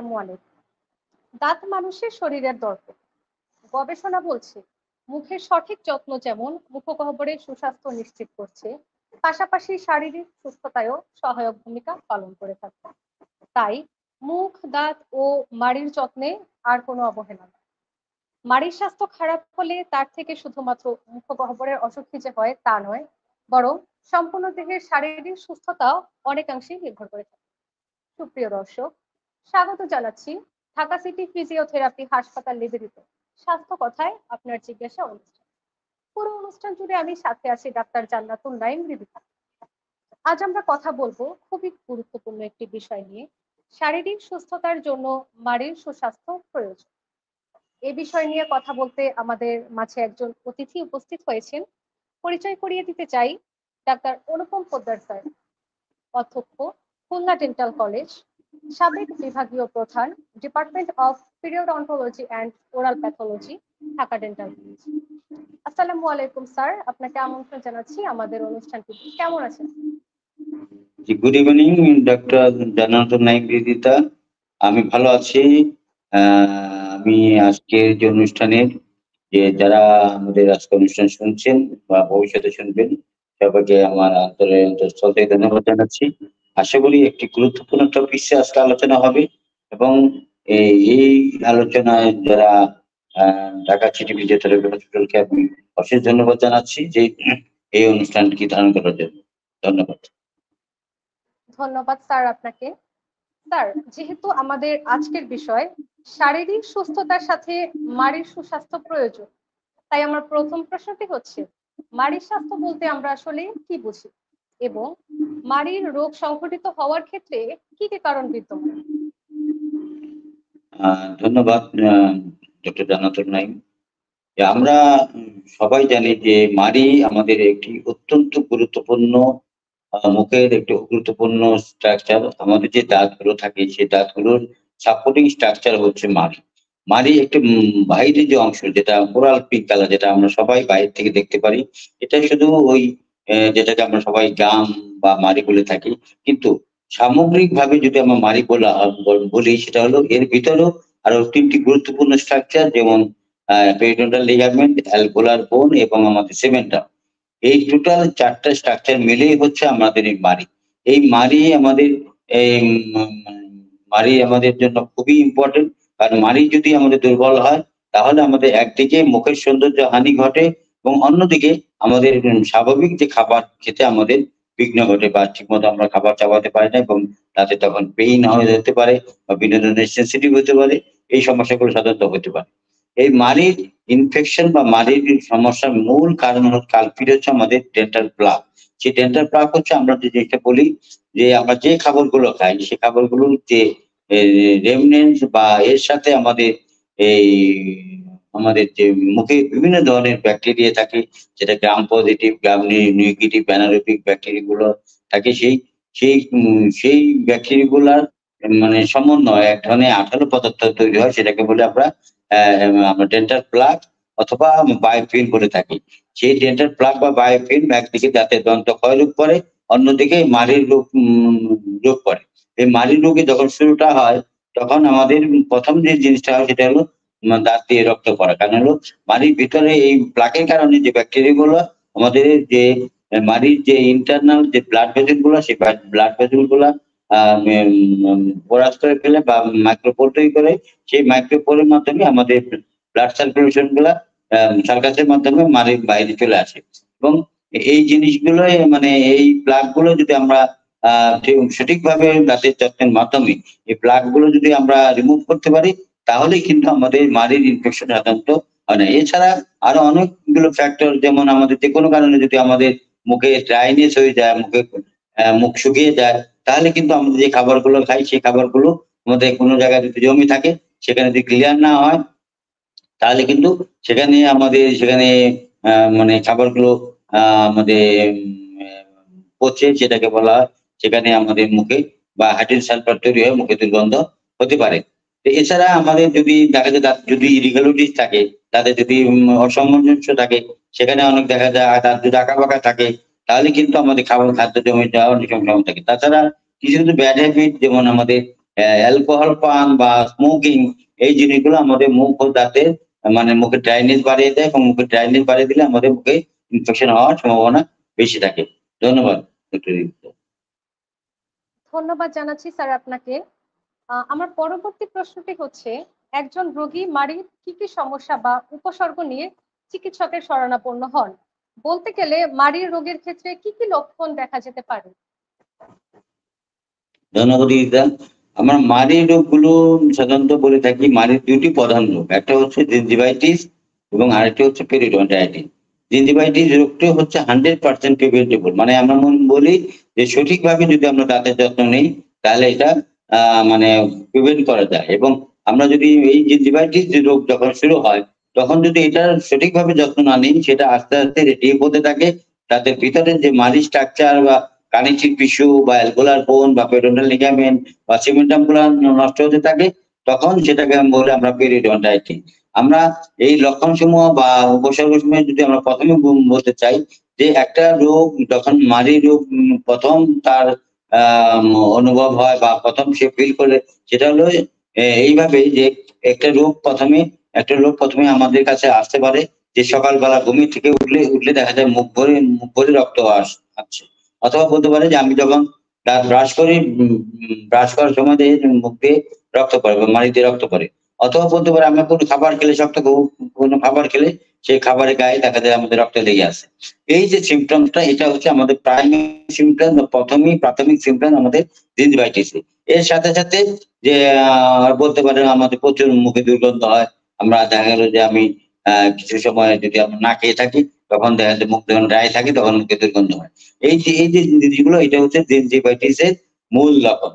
আসসালামু আলাইকুম। দাঁত মানুষের শরীরের দরকার। গবেষণা বলছে মুখের সঠিক যত্ন যেমন মুখগহ্বরের সুস্বাস্থ্য নিশ্চিত করছে, পাশাপাশি শারীরিক সুস্থতায়ও সহায়ক ভূমিকা পালন করে থাকে। তাই মুখ, দাঁত ও মাড়ির যত্নে আর কোনো অবহেলা নয়। মাড়ির স্বাস্থ্য খারাপ হলে তার থেকে শুধুমাত্র মুখগহ্বরের অসুখই যে হয় তা নয়, বরং সম্পূর্ণ দেহের শারীরিক সুস্থতাও অনেকাংশেই নির্ভর করে থাকে। সুপ্রিয় দর্শক, স্বাগত জানাচ্ছি ঢাকা সিটি ফিজিওথেরাপি হাসপাতাল নিবেদিত স্বাস্থ্য কথায় আপনার জিজ্ঞাসা অনুষ্ঠান। পুরো অনুষ্ঠান জুড়ে আমি সাথে আছি ডাক্তার জান্নাতুল নাইম রিবিকা। আজ আমরা কথা বলবো খুবই গুরুত্বপূর্ণ একটি বিষয় নিয়ে, শারীরিক সুস্থতার জন্য মাড়ির সুস্বাস্থ্য প্রয়োজন। এ বিষয় নিয়ে কথা বলতে আমাদের মাঝে একজন অতিথি উপস্থিত হয়েছেন। পরিচয় করিয়ে দিতে চাই, ডাক্তার অনুপম পোদ্দার স্যার, অধ্যক্ষ, খুলনা ডেন্টাল কলেজ, সাবেক বিভাগীয় প্রধান, department of periodontology and oral pathology, Dhaka dental college. আসসালামু আলাইকুম স্যার, আপনাকে আমন্ত্রণ জানাচ্ছি আমাদের অনুষ্ঠানটি। কেমন আছেন? জি, গুড ইভিনিং ডক্টর জান্নাতুল নাইম রিদিতা। আমি ভালো আছি। আমি আজকের যে অনুষ্ঠানের যারা আমাদের আজকে অনুষ্ঠান শুনছেন বা ভবিষ্যতে শুনবেন, সবাইকে আমার অন্তঃস্থল থেকে ধন্যবাদ জানাচ্ছি। আশা করি একটি গুরুত্বপূর্ণ টপিকসে আজকে আলোচনা হবে এবং এই আলোচনায় যারা ঢাকা সিটি ফিজিওথেরাপি হসপিটালকে আমি অশেষ ধন্যবাদ জানাচ্ছি যে এই অনুষ্ঠানটি ধারণ করার জন্য। ধন্যবাদ। ধন্যবাদ স্যার আপনাকে। স্যার, যেহেতু আমাদের আজকের বিষয় শারীরিক সুস্থতার সাথে মাড়ির সুস্বাস্থ্য প্রয়োজন, তাই আমার প্রথম প্রশ্নটি হচ্ছে, মাড়ির স্বাস্থ্য বলতে আমরা আসলে কি বুঝি এবং মাড়ির রোগ সংঘটিত হওয়ার ক্ষেত্রে কি কি কারণ বিদ্যমান? ধন্যবাদ ডক্টর জান্নাতুল নাইম। আমরা সবাই জানি যে মাড়ি আমাদের একটি অত্যন্ত গুরুত্বপূর্ণ মুখের একটি গুরুত্বপূর্ণ স্ট্রাকচার। আমাদের যে দাঁতগুলো থাকে সেই দাঁতগুলোর সাপোর্টিং স্ট্রাকচার হচ্ছে মাড়ি। মাড়ি একটি বাইরের যে অংশ যেটা ওরাল পিঙ্ক কালার, যেটা আমরা সবাই বাইরে থেকে দেখতে পারি, এটা শুধু ওই যেটাকে আমরা সবাই গাম বা মাড়ি বলে থাকি, কিন্তু সামগ্রিকভাবে যদি আমরা মাড়ি বলি সেটা হলো এর ভিতরেও আরো 3টি গুরুত্বপূর্ণ স্ট্রাকচার, যেমন পেরিডন্টাল লিগামেন্ট, অ্যালভোলার বোন এবং আমাদের সেমেন্টাম। এই টোটাল 4টা স্ট্রাকচার মিলেই হচ্ছে আমাদের এই মাড়ি। এই মাড়ি আমাদের মাড়ি আমাদের জন্য খুবই ইম্পর্টেন্ট, কারণ মাড়ি যদি আমাদের দুর্বল হয় তাহলে আমাদের একদিকে মুখের সৌন্দর্য হানি ঘটে এবং অন্যদিকে আমাদের স্বাভাবিক যে খাবার খেতে আমাদের বিঘ্ন ঘটে বা ঠিকমতো আমরা খাবার চাবাতে পারি না এবং তাতে তখন পেইন হয়ে যেতে পারে বা বিনোদনের সেন্সিটিভ হতে পারে। এই সমস্যাগুলো সাধারণত হতে পারে। এই মাড়ির ইনফেকশন বা মাড়ির সমস্যার মূল কারণ কালপিট হচ্ছে আমাদের ডেন্টাল প্লাক। সেই ডেন্টাল প্লাক হচ্ছে আমরা যে জিনিসটা বলি যে আমরা যে খাবারগুলো খাই সেই খাবারগুলোর যে রেমনেন্স বা এর সাথে আমাদের এই আমাদের যে মুখে বিভিন্ন ধরনের ব্যাকটেরিয়া থাকে, যেটা gram positive, gram negative, anaerobic bacteria গুলো থাকে, সেই ব্যাকটেরিয়া গুলার মানে সমন্বয় এক ধরনের আঠালো পদার্থ তৈরি হয়, সেটাকে বলে আমরা ডেন্টাল প্লাক অথবা বায়োফিল্ম বলে থাকি। সেই ডেন্টাল প্লাক বা বায়োফিল্ম একদিকে দাঁতের দন্ত ক্ষয় রোগ করে, অন্যদিকে মাড়ির রোগ করে। এই মাড়ির রোগে যখন শুরুটা হয় তখন আমাদের প্রথম যে জিনিসটা হয় সেটা হলো দাঁত দিয়ে রক্ত পড়া। কারণ হলো মাড়ির ভিতরে এই প্লাকের কারণে যে ব্যাকটেরিয়া গুলো আমাদের যে মাড়ির যে ইন্টারনাল যে ব্লাড ভেসেল গুলো, সেই ব্লাড ভেসেল গুলা পোরাস করে ফেলে বা মাইক্রোপোর তৈরি করে। সেই মাইক্রোপোরের মাধ্যমে আমাদের ব্লাড সার্কুলেশন গুলা সার্কাসের মাধ্যমে মাড়ির বাইরে চলে আসে এবং এই জিনিসগুলো মানে এই প্লাগ গুলো যদি আমরা সঠিকভাবে দাঁতের যত্নের মাধ্যমে এই প্লাগ গুলো যদি আমরা রিমুভ করতে পারি তাহলে কিন্তু আমাদের মাড়ির ইনফেকশন সাধারণত হয় না। এছাড়া আরো অনেকগুলো ফ্যাক্টর, যেমন আমাদের যে কোনো কারণে যদি আমাদের মুখে ড্রাইনেস হয়ে যায়, মুখ শুকিয়ে যায়, তাহলে কিন্তু আমাদের যে খাবারগুলো খাই সেই খাবারগুলো আমাদের কোনো জায়গায় যদি জমি থাকে সেখানে যদি ক্লিয়ার না হয় তাহলে কিন্তু সেখানে মানে খাবারগুলো আমাদের পচে, যেটাকে বলা হয়, সেখানে আমাদের মুখে বা হাইড্রোজেন সালফার তৈরি হয়ে মুখে দুর্গন্ধ হতে পারে। এছাড়া আমাদের যদি দেখা যায় যদি ইরিগুলারিটিস থাকে, তাদের যদি অসামঞ্জস্য থাকে, সেখানে অনেক দেখা যায় দাঁত যদি আঁকা বাঁকা থাকে তাহলে কিন্তু আমাদের খাদ্য জমে যাওয়ার অনেক সম্ভাবনা থাকে। তাছাড়া কিছু কিছু ব্যাড হ্যাবিট, যেমন আমাদের অ্যালকোহল পান বা স্মোকিং, এই জিনিসগুলো আমাদের মুখ ও দাঁতের মানে মুখে ড্রাইনেস বাড়িয়ে দেয়, এবং মুখে ড্রাইনেস বাড়িয়ে দিলে আমাদের মুখে ইনফেকশন হওয়ার সম্ভাবনা বেশি থাকে। ধন্যবাদ ডক্টর রিতা। ধন্যবাদ জানাচ্ছি স্যার আপনাকে। আমার পরবর্তী প্রশ্নটি হচ্ছে, একজন রোগী মাড়ির কি কি সমস্যা বা উপসর্গ নিয়ে চিকিৎসকের শরণাপন্ন হন? বলতে গেলে মাড়ির রোগের ক্ষেত্রে কি কি লক্ষণ দেখা যেতে পারে? ধন্যবাদ রিতা। আমরা মাড়ির রোগগুলো সাধারণত বলে থাকি, মাড়ির দুটি প্রধান রোগ, একটা হচ্ছে জিঞ্জিভাইটিস এবং আরেকটি হচ্ছে পেরিওডন্টাইটিস। জিঞ্জিভাইটিস রোগটি হচ্ছে 100% প্রিভেন্টেবল, মানে আমরা বলি যে সঠিকভাবে যদি আমরা দাঁতের যত্ন নেই তাহলে এটা মানে প্রিভেন্ট করা যায়। এবং আমরা যদি এই জিঞ্জিভাইটিস রোগ যখন শুরু হয় তখন যদি এটার সঠিকভাবে যত্ন না নিই, সেটা আস্তে আস্তে ডিপ হতে থাকে। তাদের ভিতরে যে মাড়ি স্ট্রাকচার বা কানেকটিভ টিস্যু বা অ্যালভোলার বোন বা পেরিওডাল লিগামেন্ট বা সিমেন্টাম গুলো নষ্ট হতে থাকে, তখন সেটাকে বলে আমরা পেরিওডন্টাইটিস। আমরা এই লক্ষণসমূহ বা উপসর্গসমূহ যদি আমরা প্রথমে বলতে চাই যে একটা রোগ যখন মাড়ির রোগ প্রথম তার অনুভব হয় বা প্রথম সে ফিল করে, সেটা হলো এইভাবে যে একটা রোগ প্রথমে আমাদের কাছে আসতে পারে যে সকালবেলা ঘুমিয়ে থেকে উঠলে দেখা যায় মুখ ভরে রক্ত আসছে, অথবা বলতে পারে যে আমি যখন দাঁত ব্রাশ করি, ব্রাশ করার সময় মুখ দিয়ে রক্ত পড়ে বা মাড়ি দিয়ে রক্ত পড়ে, অথবা বলতে পারে আমরা কোনো খাবার খেলে কোনো খাবার খেলে সেই খাবারের গায়ে দেখা যায় আমাদের রক্ত লেগে আসে। এই যে সিমটমসটা, এটা হচ্ছে আমাদের প্রাইমারি সিমটম বা প্রাথমিক সিমটম আমাদের জিঞ্জিভাইটিস। এর সাথে সাথে যে বলতে পারে আমাদের প্রচুর মুখে দুর্গন্ধ হয়। আমরা দেখা গেল যে আমি কিছু সময় যদি আমরা না খেয়ে থাকি তখন দেখা যায় মুখ যখন ড্রাই থাকে তখন মুখে দুর্গন্ধ হয়। এই যে জিনিসগুলো, এটা হচ্ছে জিঞ্জিভাইটিসের মূল লক্ষণ।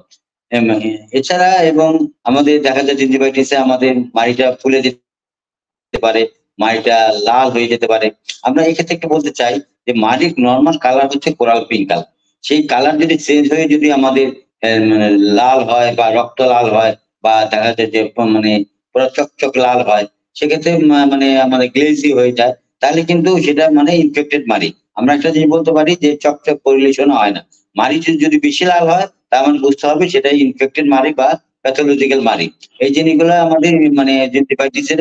এছাড়া এবং আমাদের দেখা যায় জিঞ্জিভাইটিসে আমাদের মাড়িটা ফুলে যেতে পারে, মাড়িটা লাল হয়ে যেতে পারে। আমরা এই ক্ষেত্রে একটু বলতে চাই যে মাড়ির নর্মাল কালার হচ্ছে কোরাল পিঙ্ক কালার। সেই কালার যদি চেঞ্জ হয়ে যদি আমাদের মানে লাল হয় বা রক্ত লাল হয় বা দেখা যায় যে মানে পুরো চকচক লাল হয়, সেক্ষেত্রে মানে আমাদের গ্লেজি হয়ে যায়, তাহলে কিন্তু সেটা মানে ইনফেক্টেড মাড়ি। আমরা একটা জিনিস বলতে পারি যে চকচক পরিলেশন হয় না। মাড়ি যদি বেশি লাল হয় তার মানে বুঝতে হবে সেটা ইনফেক্টেড মাড়ি বা প্যাথোলজিক্যাল মাড়ি। এই জিনিসগুলো আমাদের মানে জিঞ্জিভাইটিসের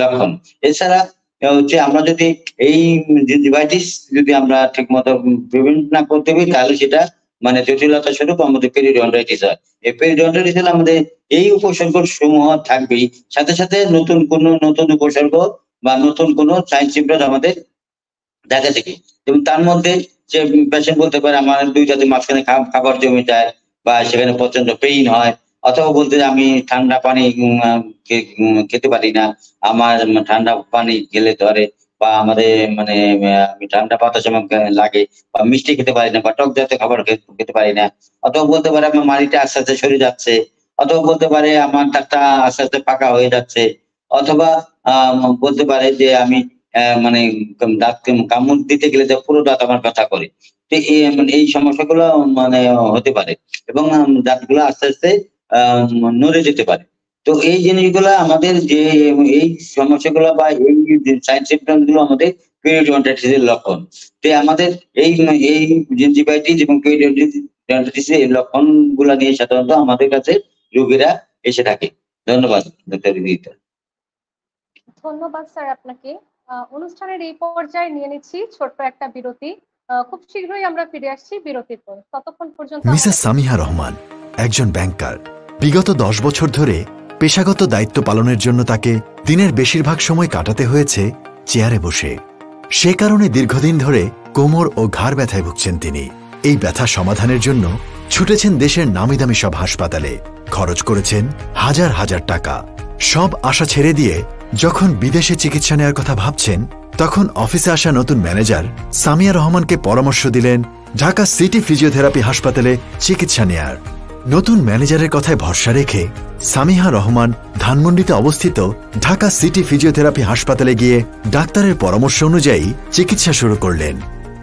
লক্ষণ। এছাড়া হচ্ছে আমরা যদি এই জিঞ্জিভাইটিস যদি আমরা ঠিক মতো প্রিভেন্ট না করতে পারি তাহলে সেটা মানে জটিলতা স্বরূপ আমাদের পেরিওডন্টাইটিস হয়। এই পেরিওডন্টাইটিস হলে আমাদের এই উপসর্গ সমূহ থাকবেই, সাথে সাথে নতুন উপসর্গ বা নতুন কোনো সাইন সিমটম আমাদের দেখা দেখি। এবং তার মধ্যে যে পেশেন্ট বলতে পারে আমার দুই দাঁতের মাঝখানে খাবার জমে যায় বা সেখানে প্রচন্ড পেইন হয়, অথবা বলতে আমি ঠান্ডা পানি খেতে পারি না, আমার ঠান্ডা পানি গেলে ধরে, বা আমাদের মানে আমি ঠান্ডা বাতাস আমার লাগে, বা মিষ্টি খেতে পারি না বা টক জাতীয় খাবার খেতে পারি না, অথবা বলতে পারে আমার মাড়িটা আস্তে আস্তে সরে যাচ্ছে, অথবা বলতে পারে আমার দাঁতটা আস্তে আস্তে ফাঁকা হয়ে যাচ্ছে, অথবা বলতে পারে যে আমি মানে দাঁত কামড় দিতে গেলে যে পুরো দাঁত আমার ব্যথা করে। তো এই সমস্যাগুলো মানে হতে পারে এবং দাঁতগুলো আস্তে আস্তে নড়ে যেতে পারে। তো এই জিনিসগুলো আমাদের যে এই সমস্যাগুলো বা এই সাইন সিমটম গুলো আমাদের পেরিওডন্টাইটিসের লক্ষণ। তো আমাদের এই জিঞ্জিভাইটিস এবং পেরিওডন্টাইটিসের এই লক্ষণ গুলা নিয়ে সাধারণত আমাদের কাছে রোগীরা এসে থাকে। ধন্যবাদ ডক্টর রিতা। ধন্যবাদ স্যার আপনাকে। অনুষ্ঠানের এই পর্যায়ে নিয়ে নিচ্ছি ছোট্ট একটা বিরতি। খুব শীঘ্রই আমরা ফিরে আসছি বিরতির পর। ততক্ষণ পর্যন্ত মিসেস সামিহা রহমান একজন ব্যাংকার। বিগত 10 বছর ধরে পেশাগত দায়িত্ব পালনের জন্য তাকে দিনের বেশিরভাগ সময় কাটাতে হয়েছে চেয়ারে বসে। সে কারণে দীর্ঘদিন ধরে কোমর ও ঘাড় ব্যথায় ভুগছেন তিনি। এই ব্যথা সমাধানের জন্য ছুটেছেন দেশের নামিদামি সব হাসপাতালে, খরচ করেছেন হাজার হাজার টাকা। সব আশা ছেড়ে দিয়ে যখন বিদেশে চিকিৎসা নেওয়ার কথা ভাবছেন, তখন অফিসে আসা নতুন ম্যানেজার সামিয়া রহমানকে পরামর্শ দিলেন ঢাকা সিটি ফিজিওথেরাপি হাসপাতালে চিকিৎসা নেয়ার। নতুন ম্যানেজারের কথায় ভরসা রেখে সামিহা রহমান ধানমন্ডিতে অবস্থিত ঢাকা সিটি ফিজিওথেরাপি হাসপাতালে গিয়ে ডাক্তারের পরামর্শ অনুযায়ী চিকিৎসা শুরু করলেন।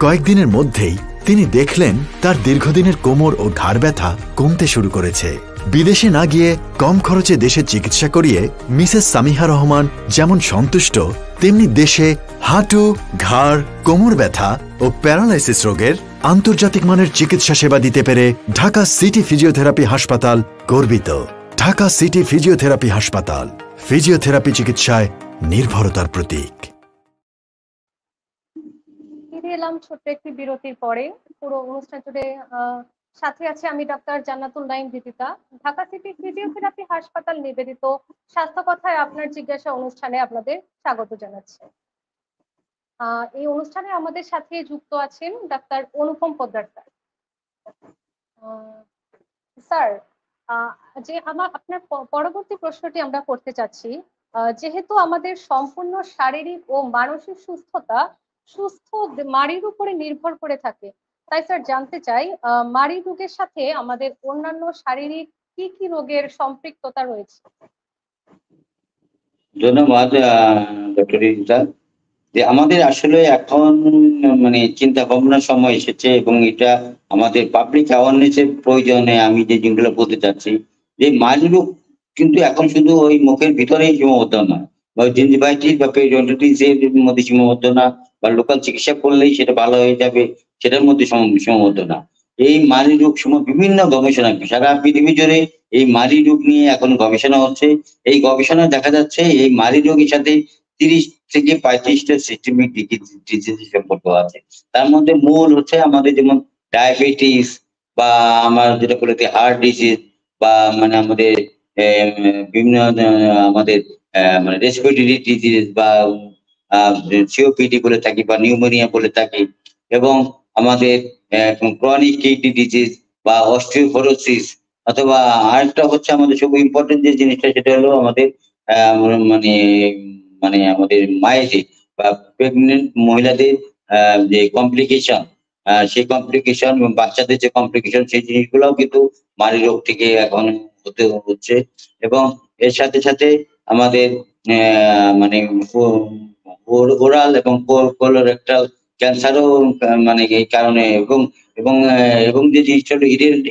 কয়েকদিনের মধ্যেই তিনি দেখলেন তার দীর্ঘদিনের কোমর ও ঘাড় ব্যথা কমতে শুরু করেছে। বিদেশে না গিয়ে কম খরচে দেশে চিকিৎসা করিয়ে মিসেস সামিহা রহমান যেমন সন্তুষ্ট, তেমনি দেশে হাঁটু, ঘাড়, কোমর ব্যথা ও প্যারালাইসিস রোগের আন্তর্জাতিক মানের চিকিৎসা সেবা দিতে পেরে ঢাকা সিটি ফিজিওথেরাপি হাসপাতাল গর্বিত। ঢাকা সিটি ফিজিওথেরাপি হাসপাতাল, ফিজিওথেরাপি চিকিৎসায় নির্ভরতার প্রতীক। ফিরে এলাম ছোট্ট একটি বিরতির পরে। পুরো অনুষ্ঠান জুড়ে সাথে আছে আমি ডাক্তার জান্নাতুল নাইম দিদিতা। ঢাকা সিটি ফিজিওথেরাপি হাসপাতাল নিবেদিত স্বাস্থ্য কথায় আপনার জিজ্ঞাসা অনুষ্ঠানে আপনাদের স্বাগত জানাচ্ছি। এই অনুষ্ঠানে আমাদের সাথে যুক্ত আছেন ডাক্তার অনুপম পোদ্দার স্যার। স্যার, যে আপনার পরবর্তী প্রশ্নটি আমরা করতে চাচ্ছি, যেহেতু আমাদের সম্পূর্ণ শারীরিক ও মানসিক সুস্থতা সুস্থ মাড়ির উপরে নির্ভর করে থাকে, তাই স্যার জানতে চাই মাড়ি রোগের সাথে আমাদের অন্যান্য শারীরিক কি কি রোগের সম্পৃক্ততা রয়েছে? ধন্যবাদ ডক্টর রিতা। যে আমাদের আসলে এখন মানে চিন্তা ভাবনার সময় এসেছে এবং এটা আমাদের পাবলিক অ্যাওয়ারনেসের প্রয়োজনে আমি যে জিনিসগুলো বলতে চাচ্ছি, যে মাড়ি রোগ কিন্তু এখন শুধু ওই মুখের ভিতরেই সীমাবদ্ধ নয়, বা জিনজিভাইটিস বা পেরিওডন্টাইটিস এর মধ্যে সীমাবদ্ধ না, বা লোকাল চিকিৎসা করলেই সেটা ভালো হয়ে যাবে সেটার মধ্যে সীমাবদ্ধ না। এই মাড়ি রোগ সময় বিভিন্ন গবেষণা, সারা পৃথিবী জুড়ে এই মাড়ি রোগ নিয়ে এখন গবেষণা হচ্ছে। এই গবেষণায় দেখা যাচ্ছে এই মাড়ি রোগের সাথে 30 থেকে 35টা সিস্টেমিক ডিজিজের সম্পর্ক আছে। তার মধ্যে মূল হচ্ছে আমাদের যেমন ডায়াবেটিস, বা আমার যেটা বলে হার্ট ডিজিজ, বা মানে আমাদের বিভিন্ন আমাদের মানে রেসপিরেটরি ডিজিজ, বা সিওপিডি বলে থাকি, বা নিউমোনিয়া বলে থাকি, এবং আমাদের ক্রনিক কিডনি ডিজিজ বা অস্টিওপোরোসিস, অথবা আরেকটা হচ্ছে আমাদের খুব ইম্পর্টেন্ট যে জিনিসটা, সেটা হলো আমাদের মানে মানে আমাদের মায়েদের বা প্রেগনেন্ট মহিলাদের যে কমপ্লিকেশন, সেই কমপ্লিকেশন এবং বাচ্চাদের যে কমপ্লিকেশন, সেই জিনিসগুলোও কিন্তু মাড়ি রোগ থেকে এখন হতে হচ্ছে। এবং এর সাথে সাথে আমাদের মানে ওরাল এবং কোলোরেক্টাল ক্যান্সারও মানে এই কারণে, এবং এবং এবং যে জিনিসটা হলো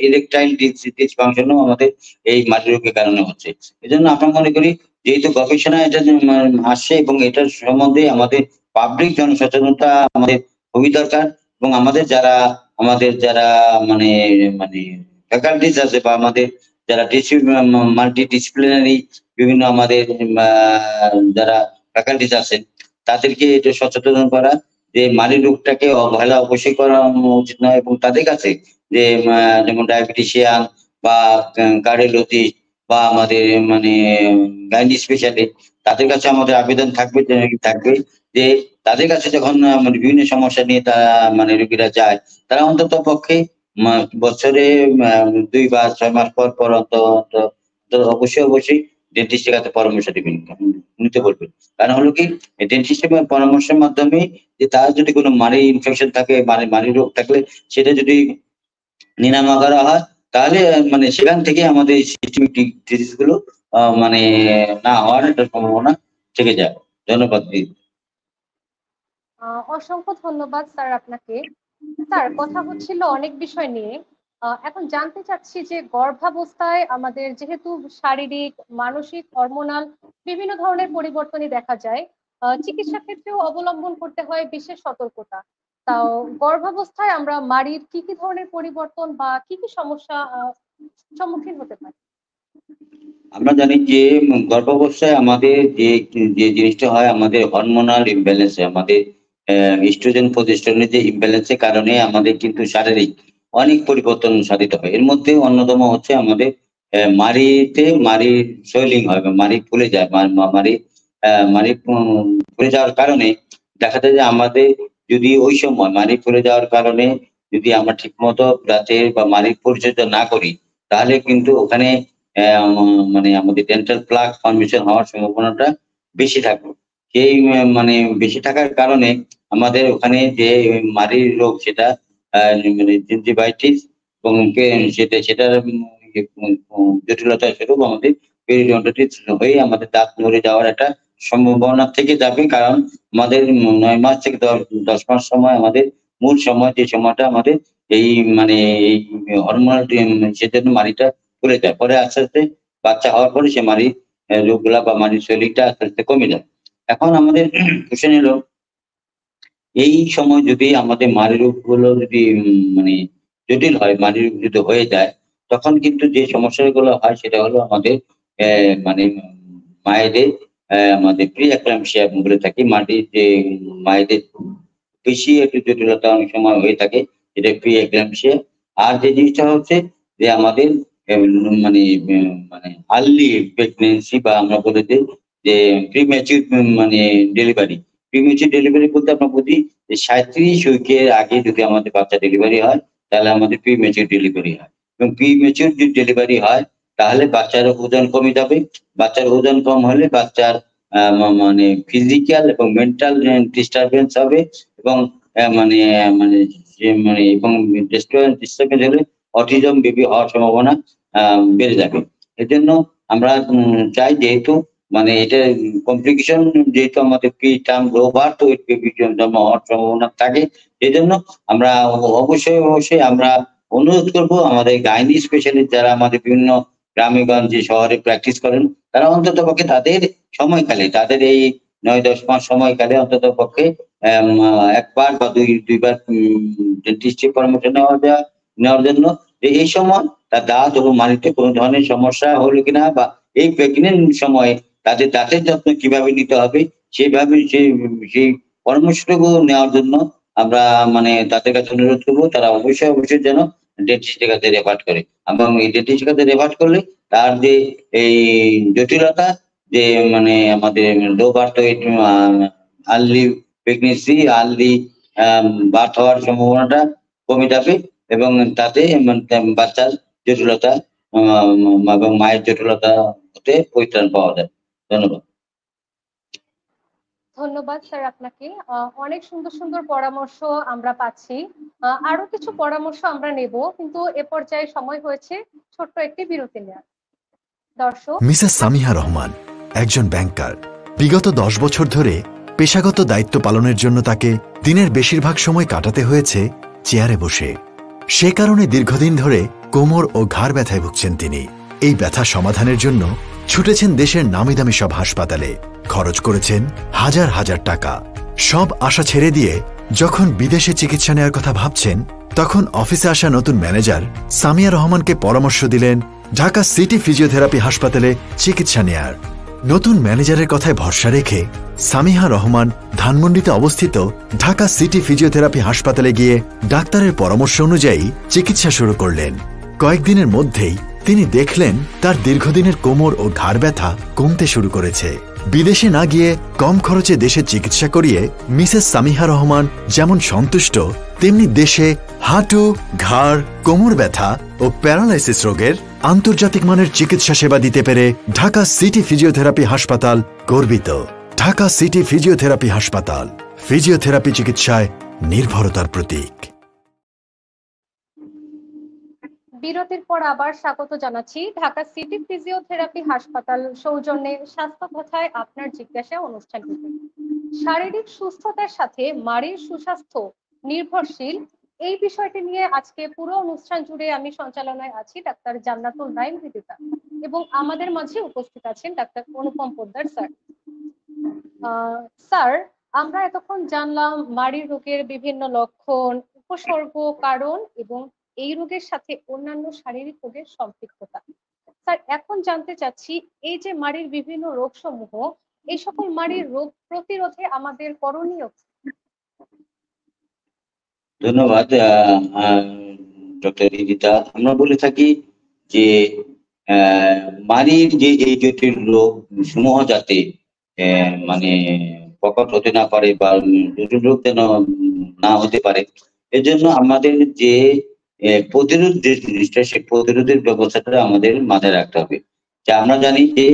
ইরেকটাইল ডিসফাংশনও আমাদের এই মাড়ি রোগের কারণে হচ্ছে। এই জন্য আমরা মনে করি যেহেতু গবেষণা এটা আসছে এবং এটার সম্বন্ধে আমাদের পাবলিক জনসচেতনতা আমাদের খুবই দরকার, এবং আমাদের যারা মানে মানে ফ্যাকাল্টিস আছে, বা আমাদের যারা মাল্টি ডিসিপ্লিনারি বিভিন্ন আমাদের যারা ফ্যাকাল্টিস আছেন, তাদেরকে এটা সচেতন করা যে মাড়ি রোগটাকে অবহেলা অবশ্যই করা উচিত নয়, এবং তাদের কাছে যে যেমন ডায়াবেটিশিয়ান বা কার্ডিওলজিস্ট বা আমাদের মানে গাইনি স্পেশালিস্ট, তাদের কাছে আমাদের আবেদন থাকবে যে তাদের কাছে যখন মানে বিভিন্ন সমস্যা নিয়ে তারা মানে রোগীরা যায়, তারা অন্তত পক্ষে বছরে 2 বা 6 মাস পর পর অবশ্যই ডেন্টিস্টের কাছে পরামর্শ নিতে বলবেন। কারণ হলো কি, ডেন্টিস্টের পরামর্শের মাধ্যমে যে তার যদি কোনো মাড়ি ইনফেকশন থাকে, মাড়ি রোগ থাকলে সেটা যদি নিরাময় করা হয়, তাহলে মানে সেখান থেকে আমাদের সিস্টেমিক ডিজিজ গুলো মানে না হওয়ার একটা সম্ভাবনা থেকে যায়। ধন্যবাদ। অসংখ্য ধন্যবাদ স্যার আপনাকে। স্যার, কথা হচ্ছিল অনেক বিষয় নিয়ে, এখন জানতে চাচ্ছি যে গর্ভাবস্থায় আমাদের যেহেতু শারীরিক, মানসিক, হরমোনাল বিভিন্ন ধরনের পরিবর্তনই দেখা যায়, চিকিৎসা ক্ষেত্রেও অবলম্বন করতে হয় বিশেষ সতর্কতা। তাও গর্ভাবস্থায় আমরা মাড়ির কি কি ধরনের পরিবর্তন বা কি কি সমস্যা সম্মুখীন হতে পারি? আমরা জানি যে গর্ভাবস্থায় আমাদের যে জিনিসটা হয়, আমাদের হরমোনাল ইমব্যালেন্স, আমাদের ইস্ট্রোজেন প্রোজেস্টেরনের যে ইমব্যালেন্সের কারণে আমাদের কিন্তু শারীরিক অনেক পরিবর্তন সাধিত হয়। এর মধ্যে অন্যতম হচ্ছে আমাদের মাড়ির সোয়েলিং হয়, বা মাড়ি ফুলে যায়। মাড়ি ফুলে যাওয়ার কারণে দেখা যায় যে আমাদের যদি ওই সময় মাড়ি ফুলে যাওয়ার কারণে যদি আমরা ঠিক মতো রাতের বা মাড়ির পরিচর্যা না করি, তাহলে কিন্তু ওখানে মানে আমাদের ডেন্টাল প্লাক ফর্মেশন হওয়ার সম্ভাবনাটা বেশি থাকবে। সেই মানে বেশি থাকার কারণে আমাদের ওখানে যে মাড়ির রোগ, সেটা মানে জিনজিভাইটিস, এবং সেটার জটিলতা স্বরূপ আমাদের পেরিওডন্টাইটিস হয়ে আমাদের দাঁত নড়ে যাওয়ার একটা সম্ভাবনা থেকে যাবে। কারণ আমাদের 9 মাস থেকে 10 মাস সময় আমাদের মূল সময়, যে সময়টা আমাদের এই মানে এই হরমোনাল সেজন্য মাড়িটা খুলে যায়, পরে আস্তে আস্তে বাচ্চা হওয়ার পরে সে মাড়ির রোগগুলা বা মাড়ির শরীরটা আস্তে আস্তে কমে যায়। এখন আমাদের কোশ্চেন এলো, এই সময় যদি আমাদের মাড়ি রোগগুলো যদি মানে জটিল হয়, মাড়ি রোগ যদি হয়ে যায়, তখন কিন্তু যে সমস্যাগুলো হয় সেটা হলো আমাদের মানে মায়েদের আমাদের প্রি এক্লাম্পসিয়া বলে থাকি, মাটির যে মায়েদের বেশি একটু জটিলতা অনেক সময় হয়ে থাকে, এটা প্রি এক্লাম্পসিয়া। আর যে জিনিসটা হচ্ছে যে আমাদের মানে মানে আর্লি প্রেগনেন্সি বা আমরা বলে দিই যে প্রিম্যাচিউর মানে ডেলিভারি। প্রিম্যাচিউর ডেলিভারি বলতে আমরা বুঝি যে 37 উইকের আগে যদি আমাদের বাচ্চা ডেলিভারি হয় তাহলে আমাদের প্রিম্যাচিউর ডেলিভারি হয়। এবং প্রিম্যাচিউর যদি ডেলিভারি হয় তাহলে বাচ্চার ওজন কমে যাবে। বাচ্চার ওজন কম হলে বাচ্চার মানে ফিজিক্যাল এবং মেন্টাল ডিস্টারবেন্স হবে এবং মানে মানে মানে এবং ডিস্টারবেন্স হলে অটিজম বেবি হওয়ার সম্ভাবনা বেড়ে যাবে। এজন্য আমরা চাই, যেহেতু মানে এটা কমপ্লিকেশন, যেহেতু আমাদের pre term low birth weight baby জন্ম হওয়ার সম্ভাবনা থাকে, এই জন্য আমরা অবশ্যই আমরা অনুরোধ করব আমাদের গাইনি স্পেশালিস্ট যারা আমাদের বিভিন্ন গ্রামে গঞ্জে শহরে প্র্যাকটিস করেন, তারা অন্তত পক্ষে তাদের সময়কালে, তাদের এই 9-10 মাস সময়কালে অন্তত পক্ষে একবার বা দুইবার ডেন্টিস্টের পরামর্শ নেওয়ার জন্য এই সময় তার দাঁত এবং মাড়িতে কোনো ধরনের সমস্যা হলো কিনা, বা এই প্রেগনেন্ট সময়ে তাদের দাঁতের যত্ন কিভাবে নিতে হবে সেইভাবে সেই পরামর্শটুকু নেওয়ার জন্য আমরা মানে তাদের কাছে অনুরোধ করবো। তারা অবশ্যই যেন ডেন্টিস্টের কাছে রেফার করে, এবং এই ডেন্টিস্টের কাছে রেফার করলে তার যে এই জটিলতা, যে মানে আমাদের low birth weight, early pregnancy, early birth হওয়ার সম্ভাবনাটা কমে যাবে এবং তাতে বাচ্চার জটিলতা এবং মায়ের জটিলতা হতে পরিত্রাণ পাওয়া যায়। ধন্যবাদ। ধন্যবাদ স্যার আপনাকে। অনেক সুন্দর সুন্দর পরামর্শ আমরা পাচ্ছি। আরো কিছু পরামর্শ আমরা নেব, কিন্তু এ পর্যায়ে সময় হয়েছে ছোট্ট একটি বিরতি নেওয়ার। দর্শক, মিসেস সামিহা রহমান একজন ব্যাংকার। বিগত 10 বছর ধরে পেশাগত দায়িত্ব পালনের জন্য তাকে দিনের বেশিরভাগ সময় কাটাতে হয়েছে চেয়ারে বসে। সে কারণে দীর্ঘদিন ধরে কোমর ও ঘাড় ব্যথায় ভুগছেন তিনি। এই ব্যথা সমাধানের জন্য ছুটেছেন দেশের নামি দামি সব হাসপাতালে, খরচ করেছেন হাজার হাজার টাকা। সব আশা ছেড়ে দিয়ে যখন বিদেশে চিকিৎসা নেওয়ার কথা ভাবছেন, তখন অফিসে আসা নতুন ম্যানেজার সামিয়া রহমানকে পরামর্শ দিলেন ঢাকা সিটি ফিজিওথেরাপি হাসপাতালে চিকিৎসা নেয়ার। নতুন ম্যানেজারের কথায় ভরসা রেখে সামিহা রহমান ধানমন্ডিতে অবস্থিত ঢাকা সিটি ফিজিওথেরাপি হাসপাতালে গিয়ে ডাক্তারের পরামর্শ অনুযায়ী চিকিৎসা শুরু করলেন। কয়েকদিনের মধ্যেই তিনি দেখলেন তার দীর্ঘদিনের কোমর ও ঘাড় ব্যথা কমতে শুরু করেছে। বিদেশে না গিয়ে কম খরচে দেশে চিকিৎসা করিয়ে মিসেস সামিহা রহমান যেমন সন্তুষ্ট, তেমনি দেশে হাঁটু, ঘাড়, কোমর ব্যথা ও প্যারালাইসিস রোগের আন্তর্জাতিক মানের চিকিৎসা সেবা দিতে পেরে ঢাকা সিটি ফিজিওথেরাপি হাসপাতাল গর্বিত। ঢাকা সিটি ফিজিওথেরাপি হাসপাতাল, ফিজিওথেরাপি চিকিৎসায় নির্ভরতার প্রতীক। বিরতির পর আবার স্বাগত জানাচ্ছি ঢাকা সিটি ফিজিওথেরাপি হাসপাতাল সৌজন্যে স্বাস্থ্য কথায় আপনার জিজ্ঞাসা অনুষ্ঠানটিতে। শারীরিক সুস্থতার সাথে মাড়ির সুস্বাস্থ্য নির্ভরশীল, এই বিষয়টি নিয়ে আজকে পুরো অনুষ্ঠান জুড়ে আমি সঞ্চালনায় আছি ডাক্তার জান্নাতুল নাইম হৃদিতা, এবং আমাদের মাঝে উপস্থিত আছেন ডাক্তার অনুপম পোদ্দার স্যার। স্যার, আমরা এতক্ষণ জানলাম মাড়ির রোগের বিভিন্ন লক্ষণ, উপসর্গ, কারণ এবং এই রোগের সাথে অন্যান্য শারীরিক রোগের সম্পৃক্ততা। স্যার, এখন জানতে চাচ্ছি, এই যে মাড়ির বিভিন্ন রোগ সমূহ, এই সকল মাড়ির রোগ প্রতিরোধে আমাদের করণীয়। ধন্যবাদ ডক্টর রিদিতা। আমরা বলে থাকি যে মাড়ির যে এই জটিল রোগ সমূহ যাতে মানে প্রকট হতে না পারে বা জটিল রোগ যেন না হতে পারে, এজন্য আমাদের যে প্রতিরোধ যে জিনিসটা, সেই প্রতিরোধের ব্যবস্থাটা আমাদের মাথায় রাখতে হবে। যা আমরা জানি যে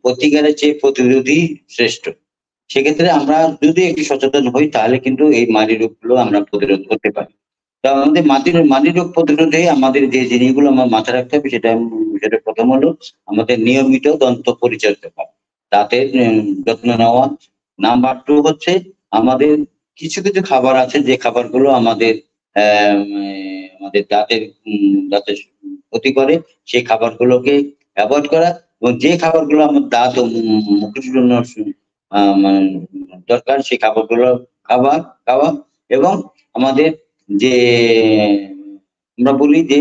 প্রতিকারের চেয়ে প্রতিরোধই শ্রেষ্ঠ। সেক্ষেত্রে আমরা যদি একটু সচেতন হই তাহলে কিন্তু এই মাড়ি রোগগুলো আমরা প্রতিরোধ করতে পারি। তো আমাদের মাড়ি রোগ প্রতিরোধে আমাদের যে জিনিসগুলো আমার মাথায় রাখতে হবে, সেটা প্রথম হলো আমাদের নিয়মিত দন্ত পরিচর্যা করা, দাঁতের যত্ন নেওয়া। নাম্বার 2 হচ্ছে আমাদের কিছু কিছু খাবার আছে যে খাবারগুলো আমাদের দাঁতের ক্ষতি করে সেই খাবারগুলোকে অ্যাভয়েড করা, এবং যে খাবারগুলো আমার দাঁত ও মুখের জন্য মানে দরকার সেই খাবারগুলো খাওয়া এবং আমাদের যে আমরা বলি যে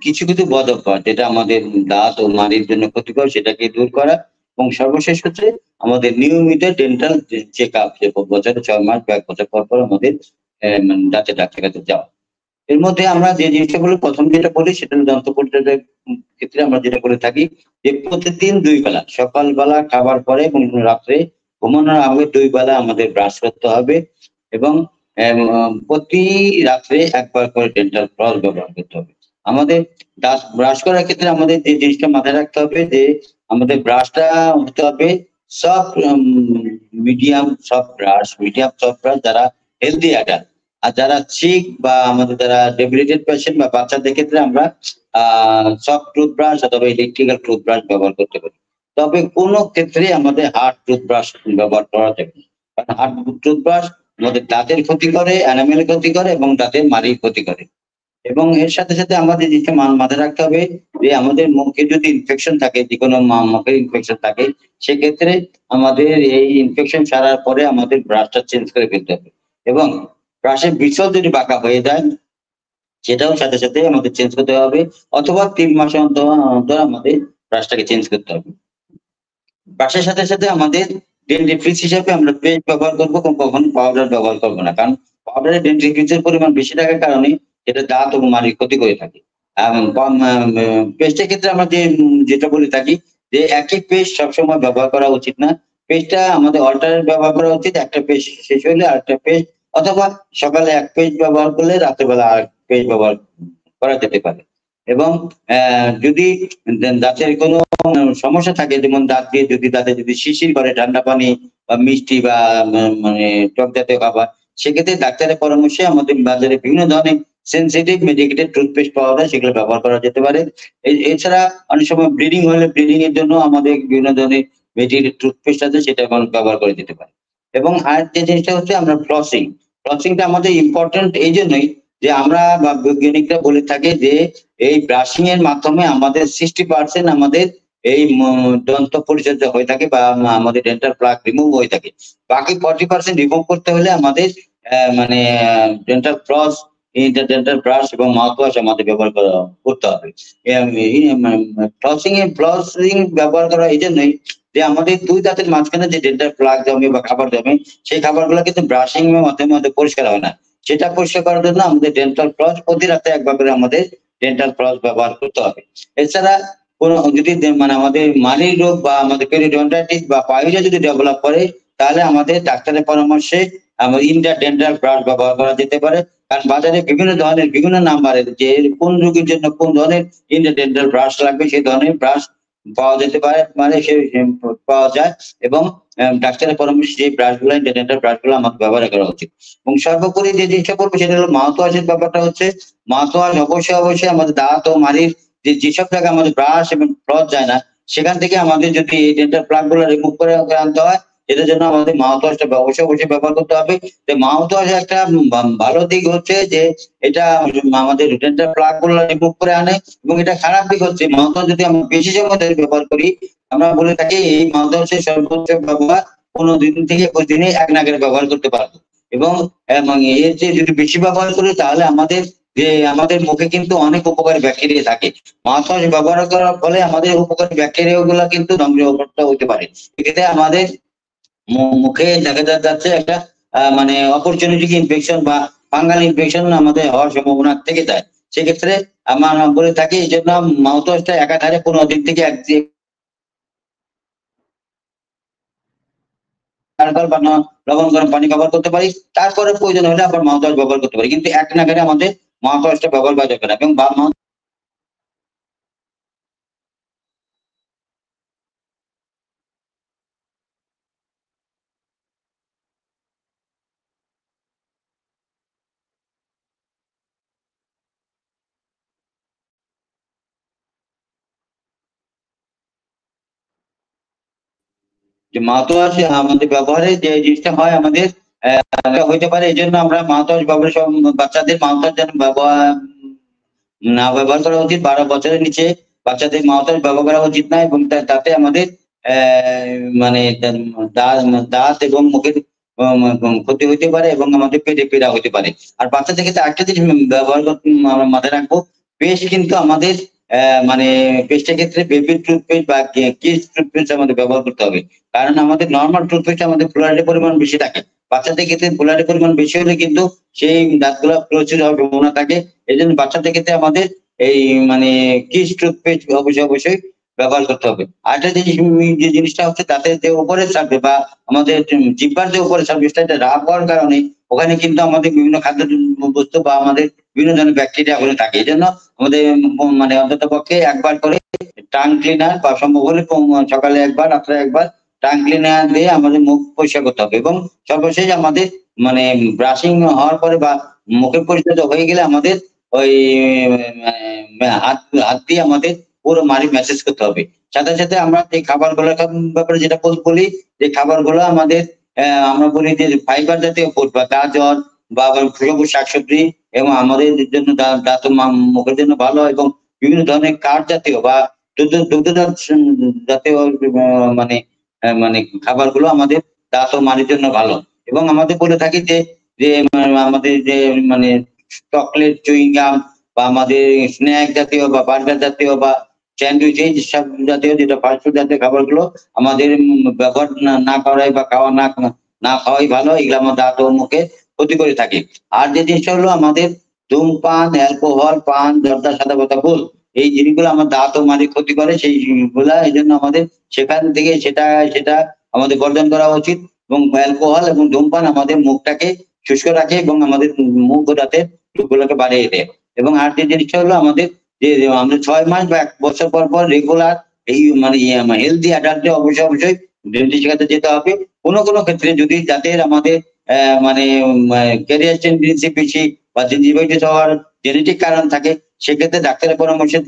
কিছু কিছু বদ অভ্যাস যেটা আমাদের দাঁত ও মাড়ির জন্য ক্ষতিকর সেটাকে দূর করা, এবং সর্বশেষ হচ্ছে আমাদের নিয়মিত ডেন্টাল চেক আপ, যে বছরে 6 মাস বা 1 বছর পর পর আমাদের মানে দাঁতের ডাক্তারের কাছে যাওয়া। এর মধ্যে আমরা যে জিনিসটা বলি, প্রথম যেটা বলি সেটা হলো দন্ত পরিচর্যার ক্ষেত্রে আমরা যেটা করে থাকি যে প্রতিদিন 2 বেলা, সকালবেলা খাবার পরে এবং রাত্রে ঘুমানোর আগে 2 বেলা আমাদের ব্রাশ করতে হবে, এবং প্রতি রাত্রে একবার করে ডেন্টাল ফ্লস ব্যবহার করতে হবে। আমাদের দাঁত ব্রাশ করার ক্ষেত্রে আমাদের যে জিনিসটা মাথায় রাখতে হবে যে আমাদের ব্রাশটা হতে হবে সফট মিডিয়াম সফট ব্রাশ যারা হেলদি অ্যাডাল্ট। আর যারা সিক বা আমাদের যারা ডেবিলিটেড পেশেন্ট বা বাচ্চাদের ক্ষেত্রে আমরা সফট টুথব্রাশ অথবা ইলেকট্রিক্যাল টুথব্রাশ ব্যবহার করতে পারি। তবে কোনো ক্ষেত্রে আমাদের হার্ড টুথব্রাশ ব্যবহার করা যাবে না, কারণ হার্ড টুথব্রাশ আমাদের দাঁতের ক্ষতি করে, এনামেল ক্ষতি করে এবং দাঁতের মাড়ির ক্ষতি করে। এবং এর সাথে সাথে আমাদের যেটা মাথায় রাখতে হবে যে আমাদের মুখে যদি ইনফেকশন থাকে, যে কোনো মুখের ইনফেকশন থাকে, সেক্ষেত্রে আমাদের এই ইনফেকশন সারার পরে আমাদের ব্রাশটা চেঞ্জ করে ফেলতে হবে, এবং ব্রাশের বিচল যদি বাঁকা হয়ে যায় সেটাও সাথে সাথে আমাদের চেঞ্জ করতে হবে, অথবা 3 মাস অন্তর আমাদের ব্রাশটাকে চেঞ্জ করতে হবে। ব্রাশের সাথে সাথে আমাদের ডেন্টিফ্রিজ হিসেবে আমরা পেস্ট ব্যবহার করবো, কখনো পাউডার ব্যবহার করবো না, কারণ পাউডারে ডেন্টিফ্রিজের পরিমাণ বেশি থাকার কারণে এটা দাঁত এবং মাড়ির ক্ষতি করে থাকে। পেস্টের ক্ষেত্রে আমরা যেটা বলে থাকি যে একই পেস্ট সবসময় ব্যবহার করা উচিত না, পেস্টটা আমাদের অল্টারনেট ব্যবহার করা উচিত। একটা পেস্ট শেষ হলে আরেকটা পেস্ট, অথবা সকালে এক পেস্ট ব্যবহার করলে রাত্রেবেলা আরেক পেস্ট ব্যবহার করা যেতে পারে। এবং যদি দাঁতের কোনো সমস্যা থাকে, যেমন দাঁত দিয়ে যদি দাঁতে যদি শিরশির করে ঠান্ডা পানি বা মিষ্টি বা মানে টক জাতীয় খাবার, সেক্ষেত্রে ডাক্তারের পরামর্শে আমাদের বাজারে বিভিন্ন ধরনের সেনসিটিভ মেডিকেটেড টুথপেস্ট পাওয়া যায়, সেগুলো ব্যবহার করা যেতে পারে। এছাড়া অনেক সময় ব্লিডিং হলে ব্লিডিং এর জন্য আমাদের বিভিন্ন ধরনের মেডিকেটেড টুথপেস্ট আছে, সেটা ব্যবহার করে যেতে পারে। এবং আর যে জিনিসটা হচ্ছে আমরা ফ্লসিংটা আমাদের ইম্পর্টেন্ট এই জন্যই যে আমরা বা বৈজ্ঞানিকরা বলে থাকে যে এই ব্রাশিং এর মাধ্যমে আমাদের 60% আমাদের এই দন্ত পরিচর্যা হয়ে থাকে বা আমাদের ডেন্টাল প্লাক রিমুভ হয়ে থাকে। বাকি 40% রিমুভ করতে হলে আমাদের মানে ডেন্টাল ফ্লস, ডেন্টাল ব্রাশ এবং মাউথওয়াশ আমাদের ব্যবহার করতে হবে। ফ্লসিং ব্যবহার করা এই জন্যই যে আমাদের 2 দাঁতের মাঝখানে যে ডেন্টাল প্লাক জমে বা খাবার জমে, সেই খাবারগুলো কিন্তু ব্রাশিং এর মাধ্যমে পরিষ্কার হয় না। সেটা পরিষ্কার করার জন্য আমাদের ডেন্টাল ফ্লস প্রতি রাতে একবার করে আমাদের ডেন্টাল ফ্লস ব্যবহার করতে হবে। এছাড়া কোনো যদি মানে আমাদের মাড়ির রোগ বা আমাদের পেরিডন্টাইটিস বা পাইলস যদি ডেভেলপ করে, তাহলে আমাদের ডাক্তারের পরামর্শে ইন্টার ডেন্টাল ব্রাশ ব্যবহার করা যেতে পারে। কারণ বাজারে বিভিন্ন ধরনের বিভিন্ন নাম্বারের যে কোন রোগীর জন্য কোন ধরনের ইন্টার ডেন্টাল ব্রাশ লাগবে সেই ধরনের ব্রাশ পাওয়া যেতে পারে, মানে সে পাওয়া যায়। এবং ডাক্তারের পরামর্শে যে ব্রাশগুলো, ডেন্টাল ব্রাশগুলো আমাদের ব্যবহার করা উচিত। এবং সর্বোপরি যে জিনিসটা করবো সেটা হলো মাউথওয়াশের ব্যাপারটা হচ্ছে মাউথওয়াশ অবশ্যই আমাদের দাঁত ও মাড়ির যেসব জায়গায় আমাদের ব্রাশ এবং ফ্লস যায় না, সেখান থেকে আমাদের যদি এই ডেন্টাল প্লাক গুলো রিমুভ করে আনতে হয়, এটার জন্য আমাদের মাউথওয়াশটা অবশ্যই ব্যবহার করতে হবে। মাউথওয়াশ একটা ভালো দিক হচ্ছে যে এটা আমাদের ডেন্টাল প্লাক গুলো রিমুভ করে আনে, এবং এটা খারাপ দিক হচ্ছে মাউথওয়াশ যদি আমরা বেশি সময় ধরে ব্যবহার করি, আমরা বলে থাকি এই মাউথওয়াশের সর্বোচ্চ ব্যবহার 15 দিন থেকে 21 দিনে এক নাগারে ব্যবহার করতে পারবো। এবং এর চেয়ে যদি বেশি ব্যবহার করি তাহলে আমাদের মুখে কিন্তু অনেক উপকারী ব্যাকটেরিয়া থাকে। মাউথওয়াশ ব্যবহার করার ফলে আমাদের উপকারী ব্যাকটেরিয়া গুলা কিন্তু ধ্বংস হতে পারে। এক্ষেত্রে আমাদের মুখে দেখা যাচ্ছে একটা মানে অপরচুনিটি ইনফেকশন বা ফাঙ্গাল ইনফেকশন আমাদের হওয়ার সম্ভাবনা থেকে যায়। সেক্ষেত্রে আমরা বলে থাকি এই জন্য মাউথওয়াশটা একাধারে 15 দিন থেকে লবণ গরম পানি ব্যবহার করতে পারি, তারপরে প্রয়োজন হলে আবার মাউথওয়াশ ব্যবহার করতে পারি, কিন্তু এক নাগারে আমাদের মাউথওয়াশটা ব্যবহার করা যাবে না। এবং যে মাউথওয়াশ আমাদের ব্যবহারে যে জিনিসটা হয় আমাদের হইতে পারে, এই জন্য আমরা মাউথওয়াশ ব্যবহার বাচ্চাদের মাউথওয়াশ যেন না ব্যবহার করা উচিত। 12 বছরের নিচে বাচ্চাদের মাউথওয়াশ ব্যবহার করা উচিত না, এবং তাতে আমাদের মানে দাঁত এবং মুখের ক্ষতি হতে পারে এবং আমাদের পেটে পীড়া হতে পারে। আর বাচ্চাদের ক্ষেত্রে একটা জিনিস ব্যবহার করতে আমরা মাথায় রাখবো, পেস্ট কিন্তু আমাদের মানে পেস্টের ক্ষেত্রে বেবি টুথপেস্ট বা কিডস টুথপেস্ট আমাদের ব্যবহার করতে হবে। কারণ আমাদের নর্মাল টুথপেস্ট আমাদের ফ্লোরাইডের পরিমাণ বেশি থাকে, বাচ্চাদের ক্ষেত্রে ফ্লোরাইডের পরিমাণ বেশি হলে কিন্তু সেই দাঁতগুলো প্রচুর হওয়ার সম্ভাবনা থাকে। এই জন্য বাচ্চাদের ক্ষেত্রে আমাদের এই মানে কিডস টুথপেস্ট অবশ্যই ব্যবহার করতে হবে। আরেকটা জিনিস, যে জিনিসটা হচ্ছে দাঁতের যে উপরের সার্ফেস বা আমাদের জিহ্বার যে উপরের সার্ফেসটা রাফ হওয়ার কারণে ওখানে কিন্তু আমাদের বিভিন্ন খাদ্য বস্তু বা আমাদের বিভিন্ন ধরনের ব্যাকটেরিয়া ওখানে থাকে। এই জন্য আমাদের মানে অন্তত পক্ষে একবার করে টাং ক্লিনার বা সম্ভব হলে সকালে একবার রাত্রে একবার টাং ক্লিনার দিয়ে আমাদের মুখ পরিষ্কার করতে হবে। এবং সর্বশেষ আমাদের মানে ব্রাশিং হওয়ার পরে বা মুখের পরিষ্কার হয়ে গেলে আমাদের ওই হাত দিয়ে আমাদের পুরো মাড়ি ম্যাসেজ করতে হবে। সাথে সাথে আমরা এই খাবারগুলোর ব্যাপারে যেটা বলি, যে খাবারগুলো আমাদের আমরা বলি যে ফাইবার জাতীয় ফুড বা গাজর বা সবুজ শাকসবজি, এবং আমাদের জন্য দাঁত মুখের জন্য ভালো, এবং বিভিন্ন ধরনের কাঠ জাতীয় বা দুগ্ধজাত জাতীয় মানে মানে খাবারগুলো আমাদের দাঁত ও মাড়ির জন্য ভালো। এবং আমাদের বলে থাকি যে যে আমাদের যে মানে চকলেট, চুইং গাম বা আমাদের স্ন্যাক জাতীয় বা বার্গার জাতীয় বা স্যান্ডউইচ, এই সব জাতীয় যেটা ফাস্টফুড জাতীয় খাবারগুলো আমাদের ব্যবহার না করাই বা না খাওয়াই ভালো। এগুলো আমার দাঁত ও মুখে ক্ষতি করে থাকে। আর যে জিনিসটা হলো আমাদের ধূমপান, অ্যালকোহল, পান, জর্দা, সাদা পাতা ফুল, এই জিনিসগুলো আমার দাঁত ও মাড়ি ক্ষতি করে। সেই জিনিসগুলা এই জন্য আমাদের সেখান থেকে সেটা আমাদের বর্জন করা উচিত। এবং অ্যালকোহল এবং ধূমপান আমাদের মুখটাকে শুষ্ক রাখে এবং আমাদের মুখ ও দাঁতের রোগগুলোকে বাড়িয়ে দেয়। এবং আর যে জিনিসটা হলো আমাদের যে আমরা 6 মাস বা 1 বছর পর রেগুলার এই মানে হেলদি অ্যাডাল্টে অবশ্যই ডেন্টিস্টের কাছে যেতে হবে। কোনো ক্ষেত্রে যদি দাঁতের আমাদের মানে ক্যারিয়ার টেন্ডেন্সি বেশি বা জিঞ্জিভাইটিস হওয়ার জেনেটিক কারণ থাকে, সেক্ষেত্রে ডাক্তারের পরামর্শে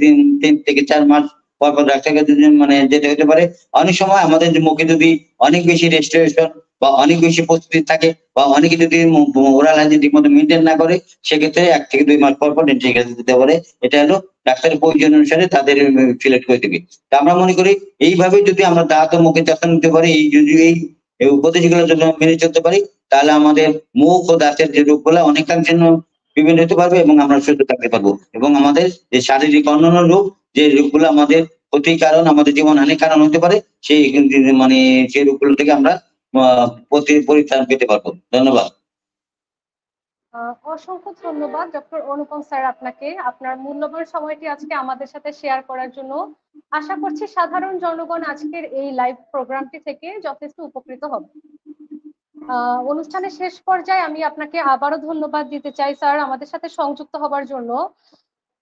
3 থেকে 4 মাস পর ডাক্তারের কাছে মানে যেতে হতে পারে। অনেক সময় আমাদের মুখে যদি অনেক বেশি রেস্টোরেশন বা অনেক বেশি প্রস্তুতি থাকে বা অনেকে যদি ওরাল হাইজিন ঠিক মতো মেনটেন না করে, সেক্ষেত্রে 1 থেকে 2 মাস পর ডেন্টিস্টের কাছে যেতে পারে। এটা হলো ডাক্তারের প্রয়োজন অনুসারে তাদের সিলেক্ট করে দেবে। তা আমরা মনে করি এইভাবে যদি আমরা দাঁত ও মুখের যত্ন নিতে পারি, এই উপদেশগুলো যদি মেনে চলতে পারি, তাহলে আমাদের মুখ ও দাঁতের যে রোগগুলো অনেকাংশে বিভিন্ন হতে পারবে এবং আমরা সুস্থ থাকতে পারবো। এবং আমাদের যে শারীরিক অন্যান্য রোগ, যে রোগগুলো আমাদের ক্ষতির কারণ, আমাদের জীবনহানির কারণ হতে পারে, সেই মানে সেই রোগগুলো থেকে আমরা পরিত্রাণ পেতে পারবো। ধন্যবাদ। অসংখ্য ধন্যবাদ ডক্টর অনুপম স্যার আপনাকে, আপনার মূল্যবান সময়টি আজকে আমাদের সাথে শেয়ার করার জন্য। আশা করছি সাধারণ জনগণ আজকের এই লাইভ প্রোগ্রামটি থেকে যথেষ্ট উপকৃত হবে। অনুষ্ঠানের শেষ পর্যায়ে আমি আপনাকে আবারও ধন্যবাদ দিতে চাই স্যার আমাদের সাথে সংযুক্ত হবার জন্য।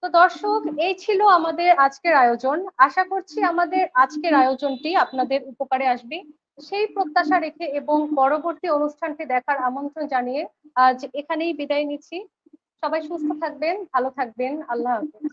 তো দর্শক, এই ছিল আমাদের আজকের আয়োজন। আশা করছি আমাদের আজকের আয়োজনটি আপনাদের উপকারে আসবে সেই প্রত্যাশা রেখে এবং পরবর্তী অনুষ্ঠানটি দেখার আমন্ত্রণ জানিয়ে আজ এখানেই বিদায় নিচ্ছি। সবাই সুস্থ থাকবেন, ভালো থাকবেন। আল্লাহ হাফেজ।